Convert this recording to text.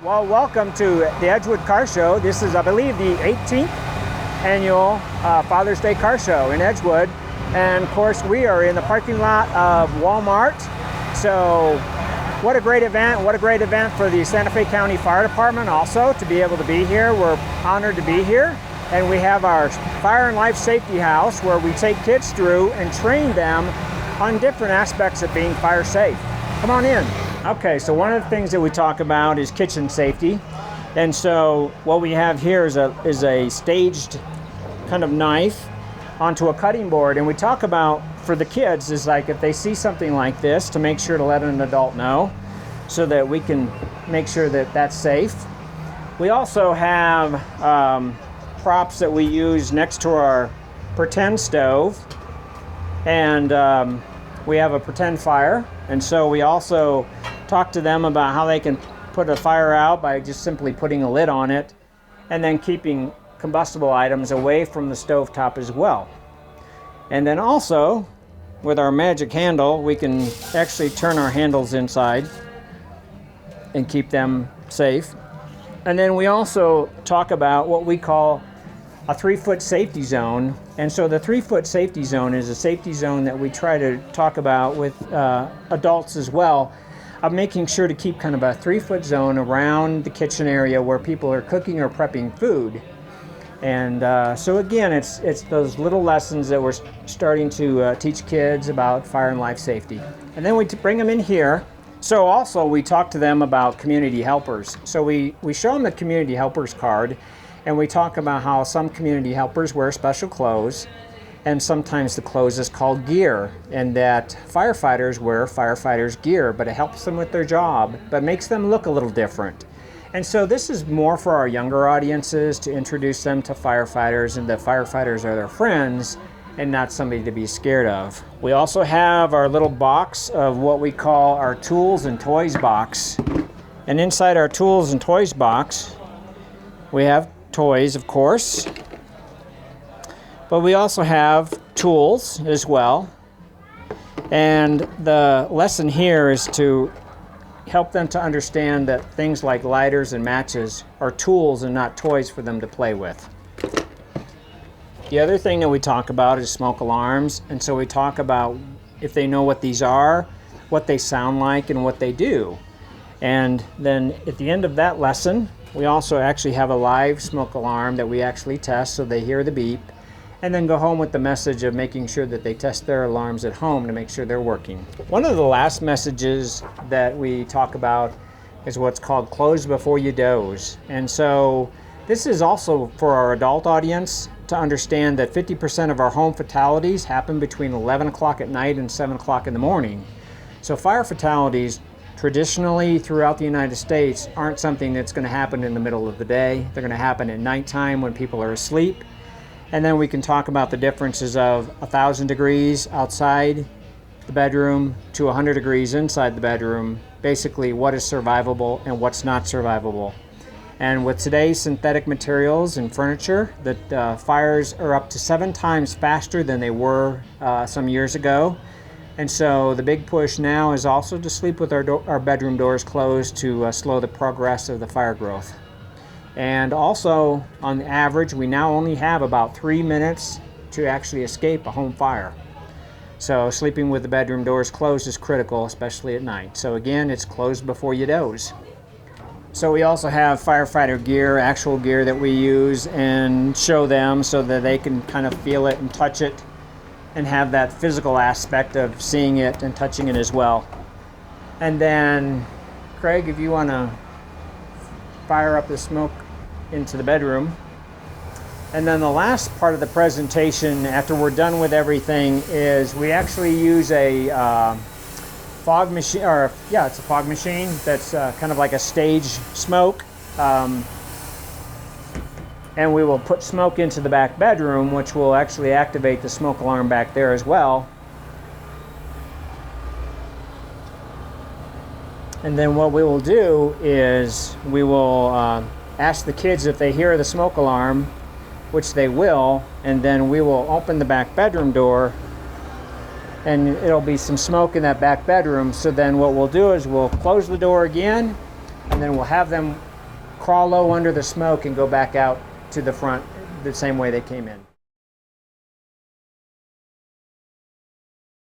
Well, welcome to the Edgewood Car Show. This is, I believe, the 18th annual Father's Day Car Show in Edgewood. And of course, we are in the parking lot of Walmart. So what a great event. What a great event for the Santa Fe County Fire Department also to be able to be here. We're honored to be here. And we have our Fire and Life Safety House where we take kids through and train them on different aspects of being fire safe. Come on in. Okay, so one of the things that we talk about is kitchen safety. And so what we have here is a staged kind of knife onto a cutting board. And we talk about, for the kids, is like if they see something like this, to make sure to let an adult know so that we can make sure that that's safe. We also have props that we use next to our pretend stove. And we have a pretend fire. And so we also talk to them about how they can put a fire out by just simply putting a lid on it and then keeping combustible items away from the stovetop as well. And then also, with our magic handle, we can actually turn our handles inside and keep them safe. And then we also talk about what we call a 3-foot safety zone. And so the 3-foot safety zone is a safety zone that we try to talk about with adults as well, of making sure to keep kind of a 3-foot zone around the kitchen area where people are cooking or prepping food. And so again, it's those little lessons that we're starting to teach kids about fire and life safety. And then we bring them in here. So also we talk to them about community helpers. So we show them the community helpers card, and we talk about how some community helpers wear special clothes, and sometimes the clothes is called gear, and that firefighters wear firefighters gear, but it helps them with their job, but makes them look a little different. And so this is more for our younger audiences to introduce them to firefighters, and that firefighters are their friends and not somebody to be scared of. We also have our little box of what we call our tools and toys box. And inside our tools and toys box, we have toys, of course, but we also have tools as well. And the lesson here is to help them to understand that things like lighters and matches are tools and not toys for them to play with. The other thing that we talk about is smoke alarms. And so we talk about if they know what these are, what they sound like, and what they do. And then at the end of that lesson, we also actually have a live smoke alarm that we actually test so they hear the beep, and then go home with the message of making sure that they test their alarms at home to make sure they're working. One of the last messages that we talk about is what's called close before you doze. And so this is also for our adult audience to understand that 50% of our home fatalities happen between 11 o'clock at night and 7 o'clock in the morning. So fire fatalities traditionally throughout the United States aren't something that's going to happen in the middle of the day. They're going to happen at nighttime when people are asleep. And then we can talk about the differences of 1,000 degrees outside the bedroom to 100 degrees inside the bedroom, basically what is survivable and what's not survivable. And with today's synthetic materials and furniture, that fires are up to 7 times faster than they were some years ago. And so the big push now is also to sleep with our bedroom doors closed to slow the progress of the fire growth. And also, on average, we now only have about 3 minutes to actually escape a home fire. So sleeping with the bedroom doors closed is critical, especially at night. So again, it's closed before you doze. So we also have firefighter gear, actual gear that we use and show them so that they can kind of feel it and touch it and have that physical aspect of seeing it and touching it as well. And then, Craig, if you want to fire up the smoke into the bedroom. And then the last part of the presentation, after we're done with everything, is we actually use a fog machine, it's a fog machine that's kind of like a stage smoke. And we will put smoke into the back bedroom, which will actually activate the smoke alarm back there as well. And then what we will do is we will ask the kids if they hear the smoke alarm, which they will, and then we will open the back bedroom door, and it'll be some smoke in that back bedroom. So then what we'll do is we'll close the door again, and then we'll have them crawl low under the smoke and go back out to the front the same way they came in.